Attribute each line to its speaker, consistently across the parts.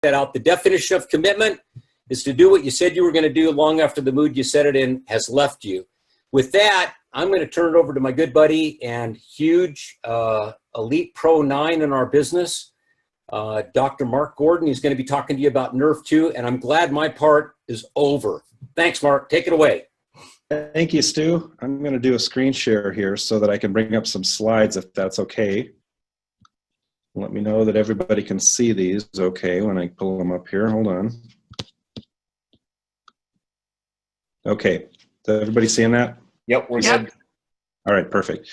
Speaker 1: that out. The definition of commitment is to do what you said you were going to do long after the mood you set it in has left you. With that, I'm going to turn it over to my good buddy and huge elite pro 9 in our business, Dr. Mark Gordon. He's going to be talking to you about NRF2, and I'm glad my part is over. Thanks, Mark. Take it away.
Speaker 2: Thank you, Stu. I'm going to do a screen share here so that I can bring up some slides if that's okay. Let me know that everybody can see these okay when I pull them up here. Hold on. Okay. Is everybody seeing that?
Speaker 1: Yep, we're good.
Speaker 2: All right, perfect.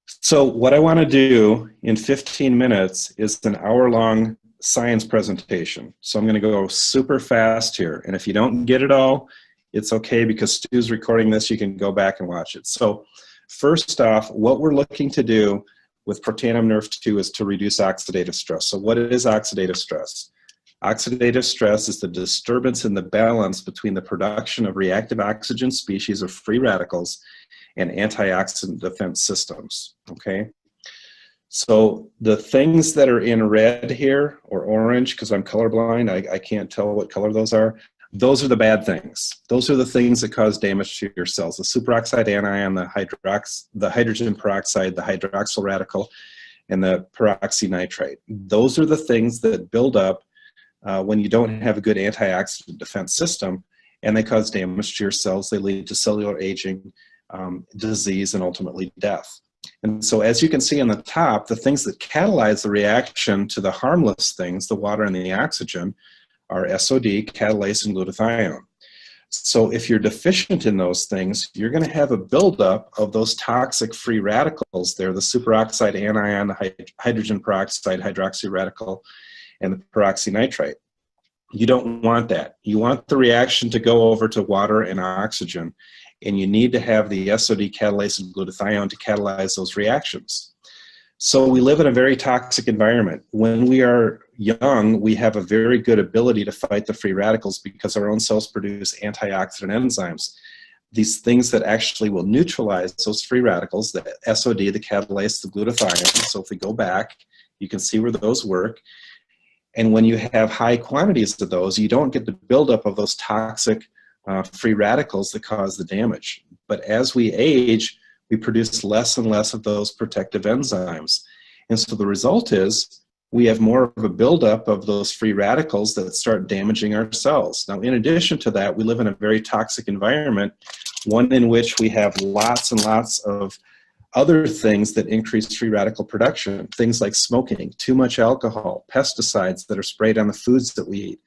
Speaker 2: So what I want to do in 15 minutes is an hour-long science presentation. So I'm going to go super fast here. And if you don't get it all, it's okay because Stu's recording this. You can go back and watch it. So first off, what we're looking to do with Protandim NRF2 is to reduce oxidative stress. So what is oxidative stress? Oxidative stress is the disturbance in the balance between the production of reactive oxygen species or free radicals and antioxidant defense systems, okay? So the things that are in red here, or orange, because I'm colorblind, I can't tell what color those are the bad things. Those are the things that cause damage to your cells. The superoxide anion, the hydrogen peroxide, the hydroxyl radical, and the peroxynitrite. Those are the things that build up when you don't have a good antioxidant defense system, and they cause damage to your cells. They lead to cellular aging, disease, and ultimately death. And so as you can see on the top, the things that catalyze the reaction to the harmless things, the water and the oxygen, are SOD, catalase, and glutathione. So if you're deficient in those things, you're going to have a buildup of those toxic free radicals there, the superoxide anion, the hydrogen peroxide, hydroxy radical, and the peroxynitrite. You don't want that. You want the reaction to go over to water and oxygen, and you need to have the SOD, catalase, and glutathione to catalyze those reactions. So we live in a very toxic environment. When we are young, we have a very good ability to fight the free radicals because our own cells produce antioxidant enzymes. These things that actually will neutralize those free radicals, the SOD, the catalase, the glutathione. So if we go back, you can see where those work. And when you have high quantities of those, you don't get the buildup of those toxic free radicals that cause the damage. But as we age, we produce less and less of those protective enzymes. And so the result is we have more of a buildup of those free radicals that start damaging our cells. Now, in addition to that, we live in a very toxic environment, one in which we have lots and lots of other things that increase free radical production, things like smoking, too much alcohol, pesticides that are sprayed on the foods that we eat,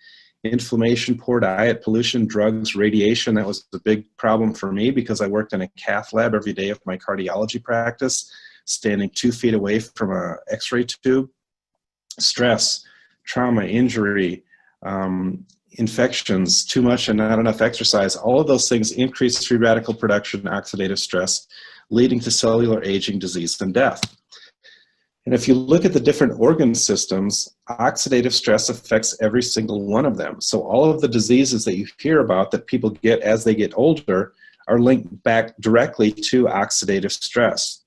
Speaker 2: inflammation, poor diet, pollution, drugs, radiation. That was a big problem for me because I worked in a cath lab every day of my cardiology practice, standing 2 feet away from an x-ray tube. Stress, trauma, injury, infections, too much and not enough exercise, all of those things increase free radical production, oxidative stress, leading to cellular aging, disease, and death. And if you look at the different organ systems, oxidative stress affects every single one of them. So all of the diseases that you hear about that people get as they get older are linked back directly to oxidative stress.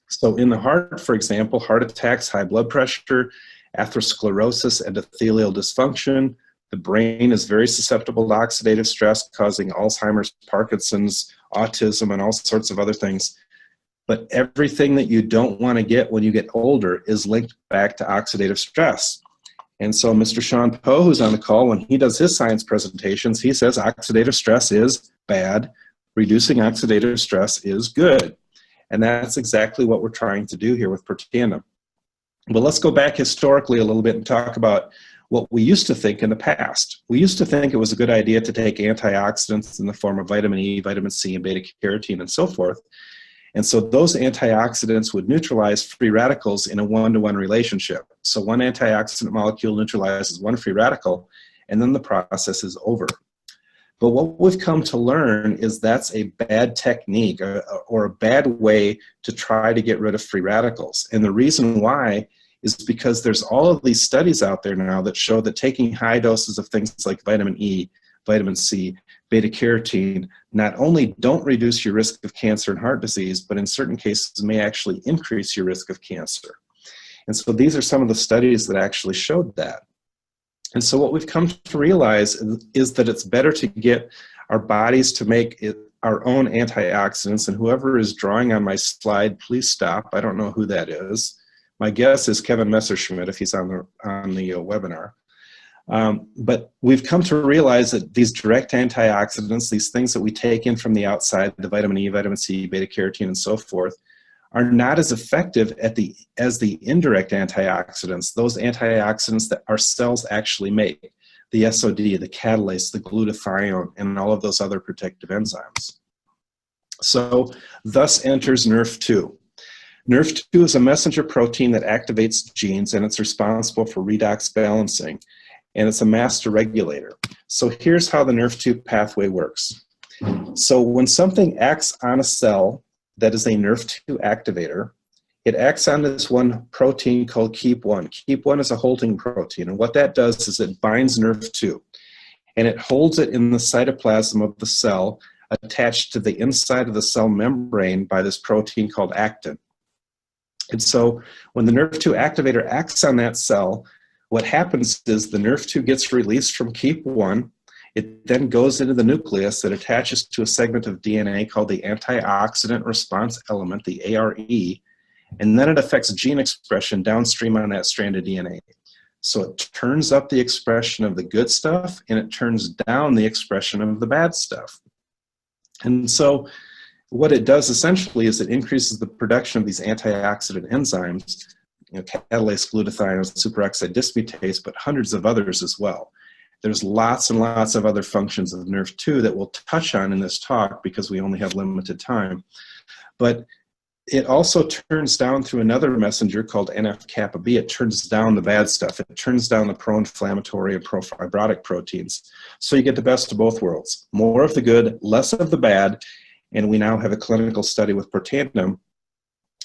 Speaker 2: So in the heart, for example, heart attacks, high blood pressure, atherosclerosis, endothelial dysfunction. The brain is very susceptible to oxidative stress, causing Alzheimer's, Parkinson's, autism, and all sorts of other things. But everything that you don't want to get when you get older is linked back to oxidative stress. And so Mr. Sean Poe, who's on the call, when he does his science presentations, he says oxidative stress is bad, reducing oxidative stress is good. And that's exactly what we're trying to do here with Protandim. But let's go back historically a little bit and talk about what we used to think in the past. We used to think it was a good idea to take antioxidants in the form of vitamin E, vitamin C, and beta-carotene, and so forth. And so those antioxidants would neutralize free radicals in a one-to-one relationship. So one antioxidant molecule neutralizes one free radical, and then the process is over. But what we've come to learn is that's a bad technique or a bad way to try to get rid of free radicals. And the reason why is because there's all of these studies out there now that show that taking high doses of things like vitamin E, vitamin C, beta-carotene not only don't reduce your risk of cancer and heart disease, but in certain cases may actually increase your risk of cancer. And so these are some of the studies that actually showed that. And so what we've come to realize is that it's better to get our bodies to make our own antioxidants. And whoever is drawing on my slide, please stop. I don't know who that is. My guess is Kevin Messerschmidt if he's on the webinar. But we've come to realize that these direct antioxidants, these things that we take in from the outside, the vitamin E, vitamin C, beta carotene, and so forth, are not as effective as the indirect antioxidants, those antioxidants that our cells actually make, the SOD, the catalase, the glutathione, and all of those other protective enzymes. So thus enters NRF2. NRF2 is a messenger protein that activates genes, and it's responsible for redox balancing, and it's a master regulator. So here's how the NRF2 pathway works. So when something acts on a cell that is a NRF2 activator, it acts on this one protein called KEAP1. KEAP1 is a holding protein, and what that does is it binds NRF2, and it holds it in the cytoplasm of the cell attached to the inside of the cell membrane by this protein called actin. And so when the NRF2 activator acts on that cell, what happens is the NRF2 gets released from KEAP1. It then goes into the nucleus that attaches to a segment of DNA called the antioxidant response element, the ARE, and then it affects gene expression downstream on that strand of DNA. So it turns up the expression of the good stuff, and it turns down the expression of the bad stuff. And so what it does essentially is it increases the production of these antioxidant enzymes, catalase, glutathione, superoxide dismutase, but hundreds of others as well. There's lots and lots of other functions of NRF2 that we'll touch on in this talk because we only have limited time. But it also turns down through another messenger called NF-kappa B. It turns down the bad stuff. It turns down the pro-inflammatory and pro-fibrotic proteins. So you get the best of both worlds. More of the good, less of the bad. And we now have a clinical study with protandim,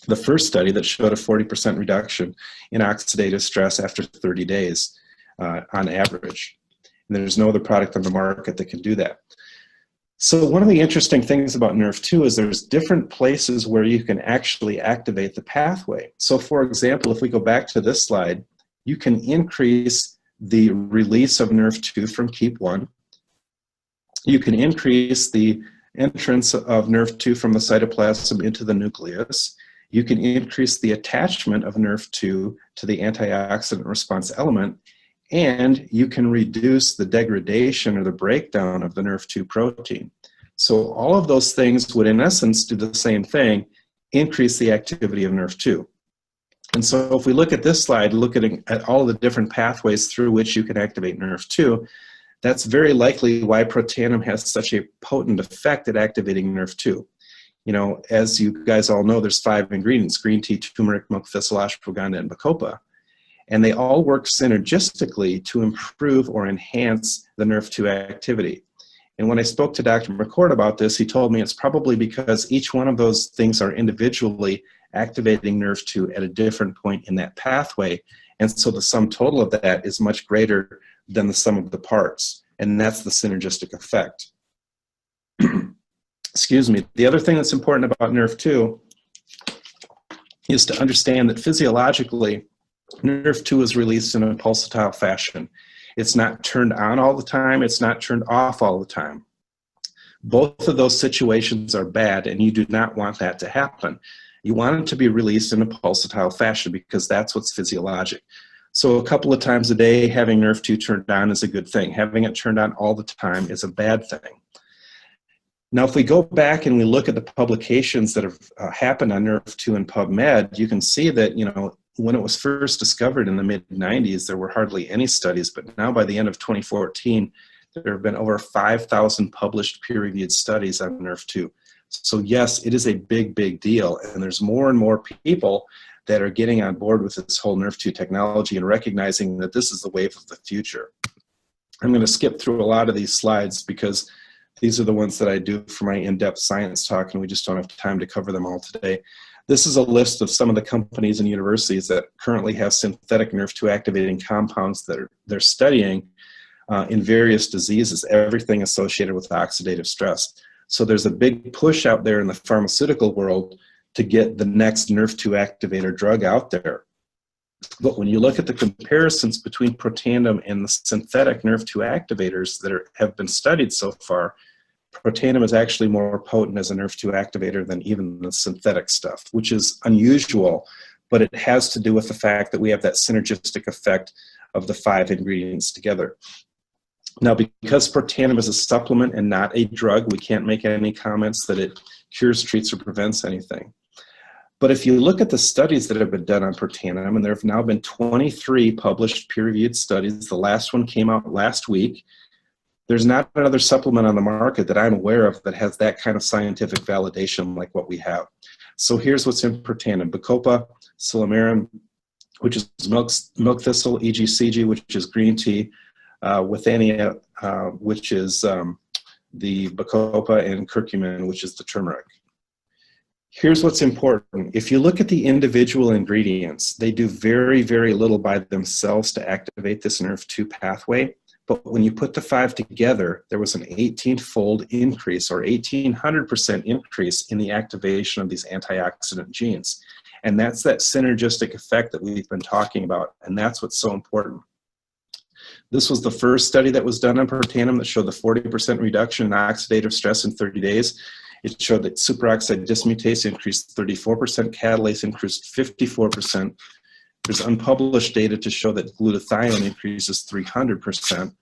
Speaker 2: the first study that showed a 40% reduction in oxidative stress after 30 days on average. And there's no other product on the market that can do that. So one of the interesting things about NRF2 is there's different places where you can actually activate the pathway. So for example, if we go back to this slide, you can increase the release of NRF2 from KEAP1. You can increase the entrance of NRF2 from the cytoplasm into the nucleus. You can increase the attachment of NRF2 to the antioxidant response element, and you can reduce the degradation or the breakdown of the NRF2 protein. So all of those things would, in essence, do the same thing, increase the activity of NRF2. And so if we look at this slide, looking at all the different pathways through which you can activate NRF2, that's very likely why protandim has such a potent effect at activating NRF2. You know, as you guys all know, there's 5 ingredients: green tea, turmeric, milk thistle, ashwagandha, and bacopa. And they all work synergistically to improve or enhance the NRF2 activity. And when I spoke to Dr. McCord about this, he told me it's probably because each one of those things are individually activating NRF2 at a different point in that pathway. And so the sum total of that is much greater than the sum of the parts. And that's the synergistic effect. Excuse me. The other thing that's important about NRF2 is to understand that physiologically, NRF2 is released in a pulsatile fashion. It's not turned on all the time. It's not turned off all the time. Both of those situations are bad, and you do not want that to happen. You want it to be released in a pulsatile fashion because that's what's physiologic. So a couple of times a day, having NRF2 turned on is a good thing. Having it turned on all the time is a bad thing. Now, if we go back and we look at the publications that have happened on NRF2 and PubMed, you can see that, you know, when it was first discovered in the mid-90s, there were hardly any studies, but now by the end of 2014, there have been over 5,000 published peer-reviewed studies on NRF2. So yes, it is a big, big deal, and there's more and more people that are getting on board with this whole NRF2 technology and recognizing that this is the wave of the future. I'm going to skip through a lot of these slides because these are the ones that I do for my in-depth science talk, and we just don't have time to cover them all today. This is a list of some of the companies and universities that currently have synthetic NRF2 activating compounds that they're studying in various diseases, everything associated with oxidative stress. So there's a big push out there in the pharmaceutical world to get the next NRF2 activator drug out there. But when you look at the comparisons between protandim and the synthetic NRF2 activators that have been studied so far, protandim is actually more potent as a NRF2 activator than even the synthetic stuff, which is unusual, but it has to do with the fact that we have that synergistic effect of the 5 ingredients together. Now, because protandim is a supplement and not a drug, we can't make any comments that it cures, treats, or prevents anything. But if you look at the studies that have been done on protandim, and there have now been 23 published peer-reviewed studies, the last one came out last week, there's not another supplement on the market that I'm aware of that has that kind of scientific validation like what we have. So here's what's in protandim: bacopa, silymarin, which is milk thistle, EGCG, which is green tea, withania, which is the bacopa, and curcumin, which is the turmeric. Here's what's important. If you look at the individual ingredients, they do very, very little by themselves to activate this NRF2 pathway. But when you put the 5 together, there was an 18-fold increase, or 1,800% increase in the activation of these antioxidant genes. And that's that synergistic effect that we've been talking about, and that's what's so important. This was the first study that was done on protandim that showed the 40% reduction in oxidative stress in 30 days. It showed that superoxide dismutase increased 34%, catalase increased 54%. There's unpublished data to show that glutathione increases 300%.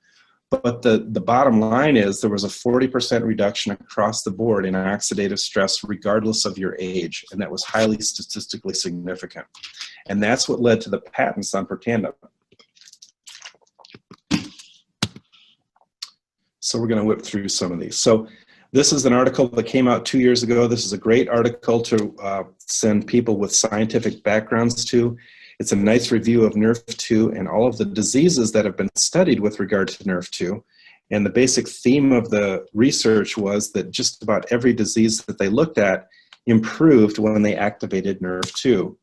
Speaker 2: But the bottom line is there was a 40% reduction across the board in oxidative stress regardless of your age, and that was highly statistically significant. And that's what led to the patents on protandim. So we're going to whip through some of these. So this is an article that came out 2 years ago. This is a great article to send people with scientific backgrounds to. It's a nice review of NRF2 and all of the diseases that have been studied with regard to NRF2. And the basic theme of the research was that just about every disease that they looked at improved when they activated NRF2.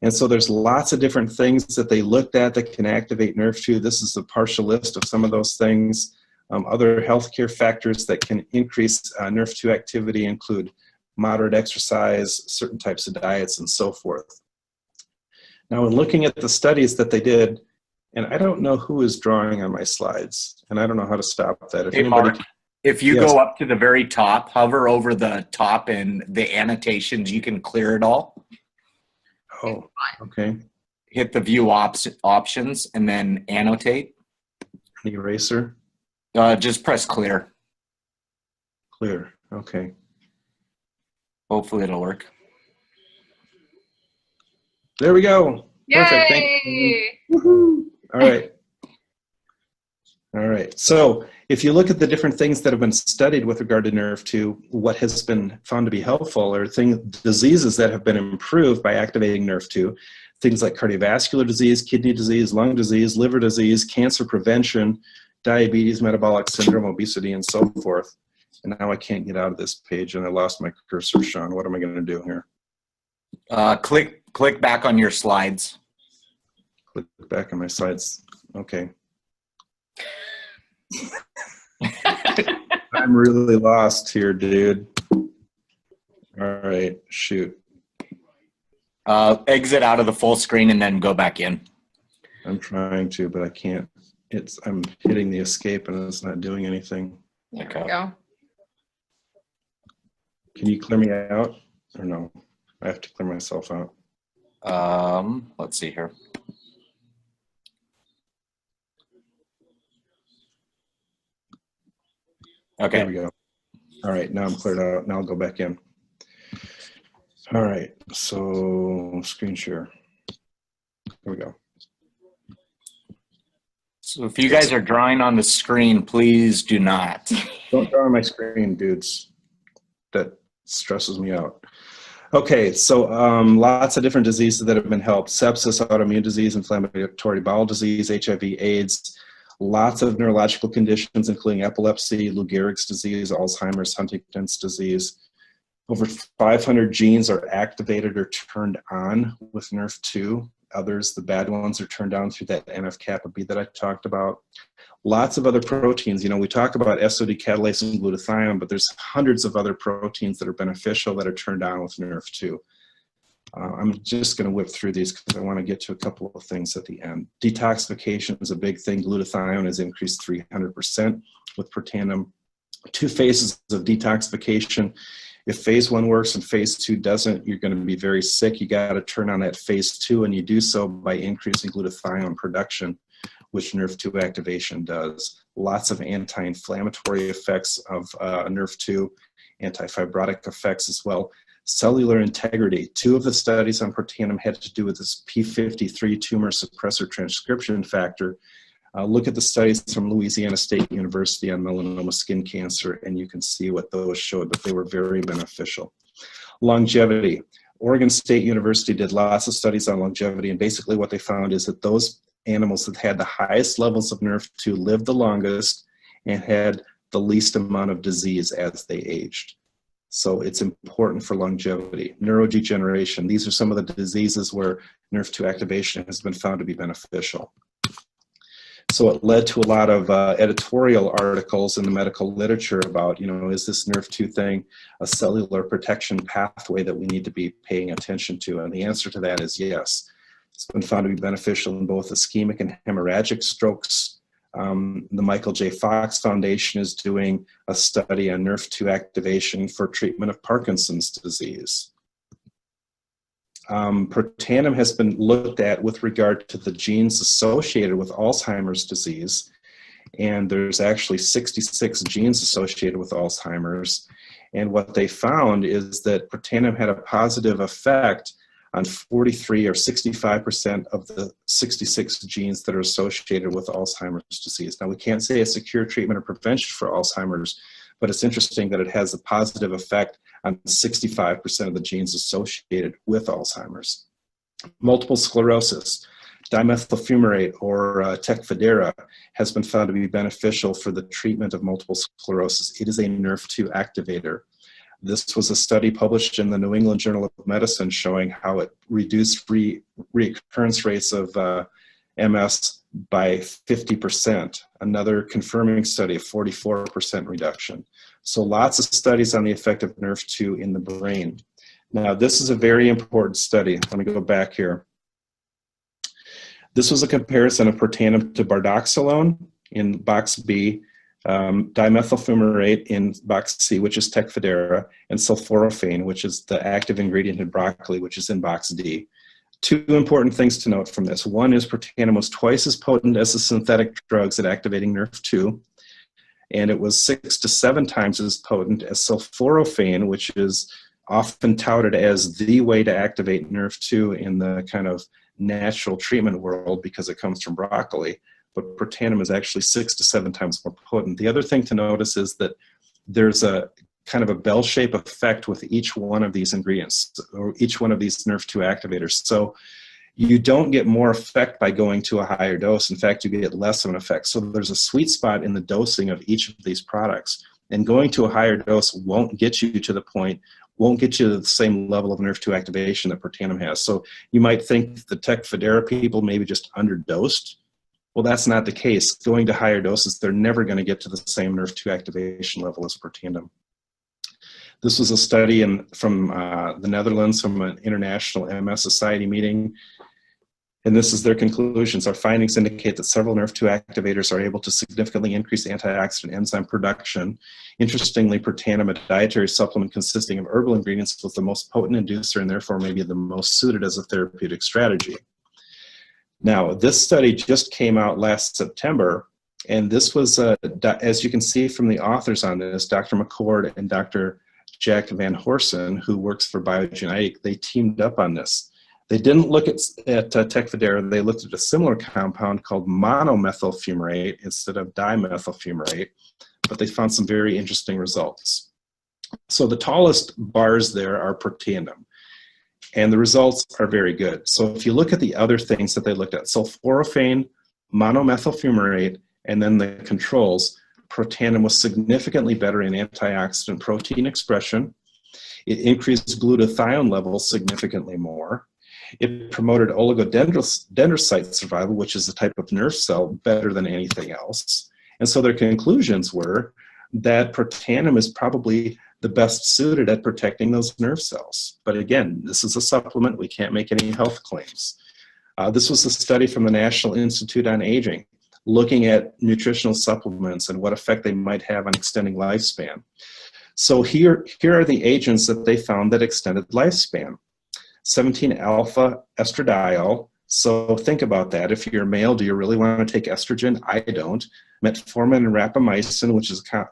Speaker 2: And so there's lots of different things that they looked at that can activate NRF2. This is a partial list of some of those things. Other healthcare factors that can increase NRF2 activity include moderate exercise, certain types of diets, and so forth. Now, in looking at the studies that they did, and I don't know who is drawing on my slides, and I don't know how to stop that.
Speaker 3: Hey, Mark, if you go up to the very top, hover over the top and the annotations, you can clear it all.
Speaker 2: Oh, okay.
Speaker 3: Hit the view options and then annotate.
Speaker 2: The eraser?
Speaker 3: Just press clear.
Speaker 2: Clear, okay.
Speaker 3: Hopefully it'll work.
Speaker 2: There we go.
Speaker 4: Yay!
Speaker 2: Perfect. Thank you. Woohoo. All right. All right. So if you look at the different things that have been studied with regard to NRF2, what has been found to be helpful are diseases that have been improved by activating NRF2, things like cardiovascular disease, kidney disease, lung disease, liver disease, cancer prevention, diabetes, metabolic syndrome, obesity, and so forth. And now I can't get out of this page, and I lost my cursor, Sean. What am I going to do here?
Speaker 3: Click back on your slides.
Speaker 2: Click back on my slides. Okay. I'm really lost here, dude. All right, shoot.
Speaker 3: Exit out of the full screen and then go back in.
Speaker 2: I'm trying to, but I can't. I'm hitting the escape and it's not doing anything.
Speaker 4: There we go.
Speaker 2: Can you clear me out or no? I have to clear myself out.
Speaker 3: Let's see here. Okay.
Speaker 2: There we go. All right, now I'm cleared out. Now I'll go back in. All right, so screen share. There we go.
Speaker 3: So if you guys are drawing on the screen, please do not.
Speaker 2: Don't draw on my screen, dudes. That stresses me out. Okay, so lots of different diseases that have been helped. Sepsis, autoimmune disease, inflammatory bowel disease, HIV, AIDS, lots of neurological conditions, including epilepsy, Lou Gehrig's disease, Alzheimer's, Huntington's disease. Over 500 genes are activated or turned on with NRF2. Others, the bad ones, are turned on through that NF-kappa B that I talked about. Lots of other proteins. You know, we talk about SOD catalase and glutathione, but there's hundreds of other proteins that are beneficial that are turned on with NRF2. I'm just going to whip through these because I want to get to a couple of things at the end. Detoxification is a big thing. Glutathione has increased 300% with protandim. 2 phases of detoxification. If phase 1 works and phase 2 doesn't, you're going to be very sick. You got to turn on that phase 2, and you do so by increasing glutathione production, which NRF2 activation does. Lots of anti-inflammatory effects of NRF2, anti-fibrotic effects as well. Cellular integrity. 2 of the studies on protandim had to do with this p53 tumor suppressor transcription factor. Look at the studies from Louisiana State University on melanoma skin cancer, and you can see what those showed, but they were very beneficial. Longevity. Oregon State University did lots of studies on longevity, and basically what they found is that those animals that had the highest levels of NRF2 lived the longest and had the least amount of disease as they aged. So it's important for longevity. Neurodegeneration. These are some of the diseases where NRF2 activation has been found to be beneficial. So it led to a lot of editorial articles in the medical literature about, is this NRF2 thing a cellular protection pathway that we need to be paying attention to? And the answer to that is yes. It's been found to be beneficial in both ischemic and hemorrhagic strokes. The Michael J. Fox Foundation is doing a study on NRF2 activation for treatment of Parkinson's disease. Protandim has been looked at with regard to the genes associated with Alzheimer's disease, and there's actually 66 genes associated with Alzheimer's. And what they found is that protandim had a positive effect on 43 or 65% of the 66 genes that are associated with Alzheimer's disease. Now, we can't say a secure treatment or prevention for Alzheimer's, but it's interesting that it has a positive effect on 65% of the genes associated with Alzheimer's. Multiple sclerosis. Dimethyl fumarate, or Tecfidera, has been found to be beneficial for the treatment of multiple sclerosis. It is a NRF2 activator. This was a study published in the New England Journal of Medicine showing how it reduced recurrence rates of MS by 50%. Another confirming study of 44% reduction. So lots of studies on the effect of NRF2 in the brain. Now, this is a very important study. Let me go back here. This was a comparison of protandim to bardoxolone in box B, dimethyl fumarate in box C, which is Tecfidera, and sulforaphane, which is the active ingredient in broccoli, which is in box D. 2 important things to note from this. One is protandim was twice as potent as the synthetic drugs at activating NRF2, and it was 6 to 7 times as potent as sulforaphane, which is often touted as the way to activate NRF2 in the kind of natural treatment world because it comes from broccoli. But protandim is actually 6 to 7 times more potent. The other thing to notice is that there's a kind of a bell-shaped effect with each one of these ingredients, or each one of these NRF2 activators. So you don't get more effect by going to a higher dose. In fact, you get less of an effect. So there's a sweet spot in the dosing of each of these products. And going to a higher dose won't get you to the point, won't get you to the same level of NRF2 activation that protandim has. So you might think the Tecfidera people maybe just underdosed. Well, that's not the case. Going to higher doses, they're never going to get to the same NRF2 activation level as protandim. This was a study from the Netherlands, from an international MS Society meeting. And this is their conclusions. Our findings indicate that several NRF2 activators are able to significantly increase antioxidant enzyme production. Interestingly, protandim, a dietary supplement consisting of herbal ingredients, was the most potent inducer and therefore maybe the most suited as a therapeutic strategy. Now, this study just came out last September, and this was, as you can see from the authors on this, Dr. McCord and Dr. Jack Van Horsen, who works for Biogenetic, they teamed up on this. They didn't look at Tecfidera. They looked at a similar compound called monomethyl fumarate instead of dimethyl fumarate, but they found some very interesting results. So the tallest bars there are protandim, and the results are very good. So if you look at the other things that they looked at, sulforaphane, monomethyl fumarate, and then the controls, protandim was significantly better in antioxidant protein expression. It increased glutathione levels significantly more. It promoted oligodendrocyte survival, which is a type of nerve cell, better than anything else. And so their conclusions were that protandim is probably the best suited at protecting those nerve cells. But again, this is a supplement. We can't make any health claims. This was a study from the National Institute on Aging, looking at nutritional supplements and what effect they might have on extending lifespan. So here are the agents that they found that extended lifespan. 17-alpha estradiol. So think about that. If you're male, do you really want to take estrogen? I don't. Metformin and rapamycin,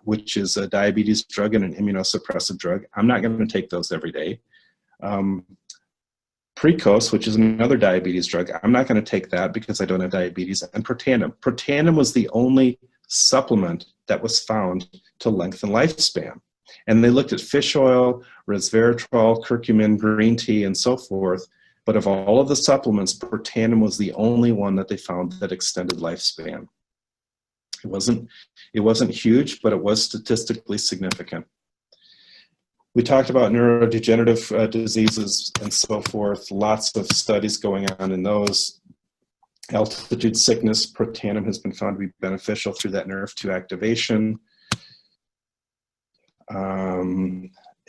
Speaker 2: which is a diabetes drug and an immunosuppressive drug. I'm not going to take those every day. Precose, which is another diabetes drug. I'm not going to take that because I don't have diabetes. And protandim. Protandim was the only supplement that was found to lengthen lifespan. And they looked at fish oil, resveratrol, curcumin, green tea, and so forth. But of all of the supplements, protandim was the only one that they found that extended lifespan. It wasn't huge, but it was statistically significant. We talked about neurodegenerative diseases and so forth. Lots of studies going on in those. Altitude sickness, protandim has been found to be beneficial through that NRF2 activation.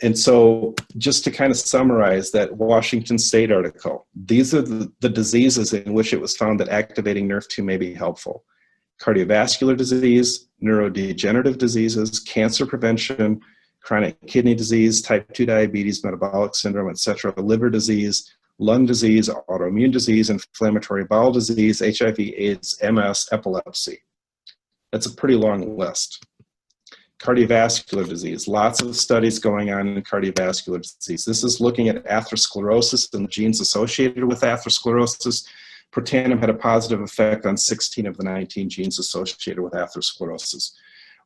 Speaker 2: And so just to kind of summarize that Washington State article, these are the diseases in which it was found that activating NRF2 may be helpful. Cardiovascular disease, neurodegenerative diseases, cancer prevention, chronic kidney disease, type 2 diabetes, metabolic syndrome, etc., liver disease, lung disease, autoimmune disease, inflammatory bowel disease, HIV, AIDS, MS, epilepsy. That's a pretty long list. Cardiovascular disease, lots of studies going on in cardiovascular disease. This is looking at atherosclerosis and the genes associated with atherosclerosis. Protandim had a positive effect on 16 of the 19 genes associated with atherosclerosis.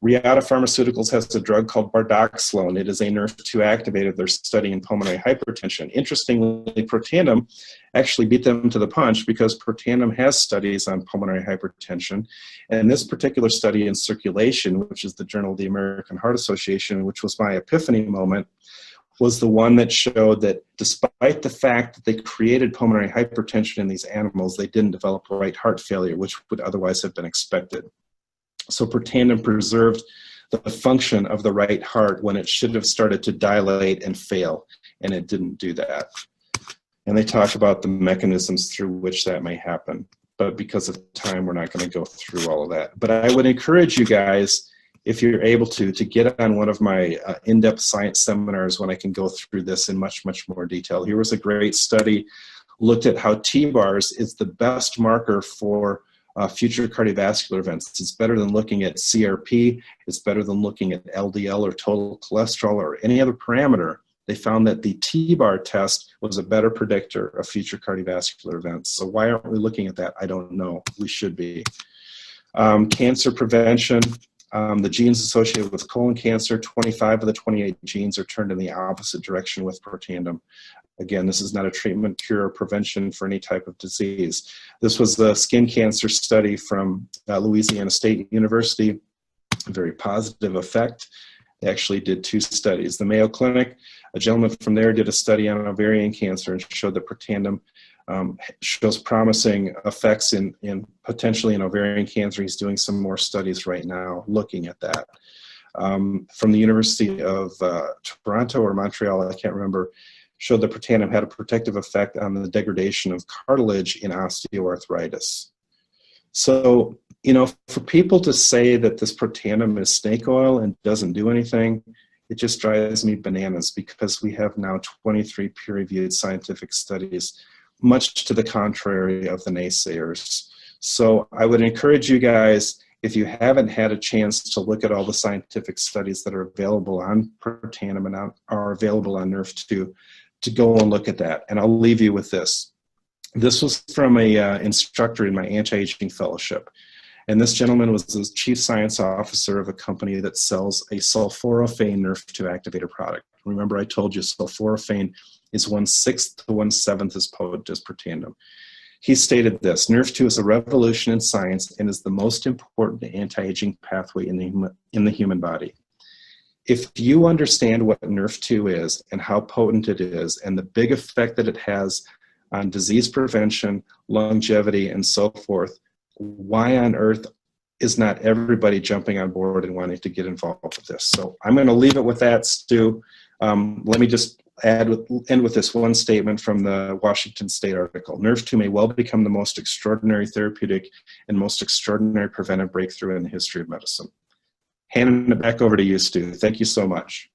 Speaker 2: Reata Pharmaceuticals has a drug called bardoxolone. It is a NRF2 activator they're studying in pulmonary hypertension. Interestingly, protandim actually beat them to the punch because protandim has studies on pulmonary hypertension. And this particular study in Circulation, which is the Journal of the American Heart Association, which was my epiphany moment, was the one that showed that despite the fact that they created pulmonary hypertension in these animals, they didn't develop right heart failure, which would otherwise have been expected. So protandim preserved the function of the right heart when it should have started to dilate and fail, and it didn't do that. And they talk about the mechanisms through which that may happen. But because of time, we're not going to go through all of that. But I would encourage you guys, if you're able to get on one of my in-depth science seminars when I can go through this in much, much more detail. Here was a great study, looked at how T-bars is the best marker for future cardiovascular events. It's better than looking at CRP. It's better than looking at LDL or total cholesterol or any other parameter. They found that the T-bar test was a better predictor of future cardiovascular events. So why aren't we looking at that? I don't know. We should be. Cancer prevention. The genes associated with colon cancer, 25 of the 28 genes are turned in the opposite direction with protandim. Again, this is not a treatment, cure, or prevention for any type of disease. This was the skin cancer study from Louisiana State University, a very positive effect. They actually did 2 studies. The Mayo Clinic, a gentleman from there did a study on ovarian cancer and showed that protandim shows promising effects in potentially in ovarian cancer. He's doing some more studies right now looking at that. From the University of Toronto or Montreal, I can't remember, showed that protandim had a protective effect on the degradation of cartilage in osteoarthritis. So, you know, for people to say that this protandim is snake oil and doesn't do anything, it just drives me bananas because we have now 23 peer-reviewed scientific studies, much to the contrary of the naysayers. So I would encourage you guys, if you haven't had a chance to look at all the scientific studies that are available on protandim and are available on NRF2, to go and look at that. And I'll leave you with this. This was from a instructor in my anti-aging fellowship. And this gentleman was the chief science officer of a company that sells a sulforaphane NRF2 activator product. Remember, I told you sulforaphane is 1/6 to 1/7 as potent as protandim. He stated this: NRF2 is a revolution in science and is the most important anti-aging pathway in the human body. If you understand what NRF2 is and how potent it is and the big effect that it has on disease prevention, longevity, and so forth, why on earth is not everybody jumping on board and wanting to get involved with this. So I'm going to leave it with that, Stu. Let me just end with this one statement from the Washington State article. NRF2 may well become the most extraordinary therapeutic and most extraordinary preventive breakthrough in the history of medicine. Handing it back over to you, Stu. Thank you so much.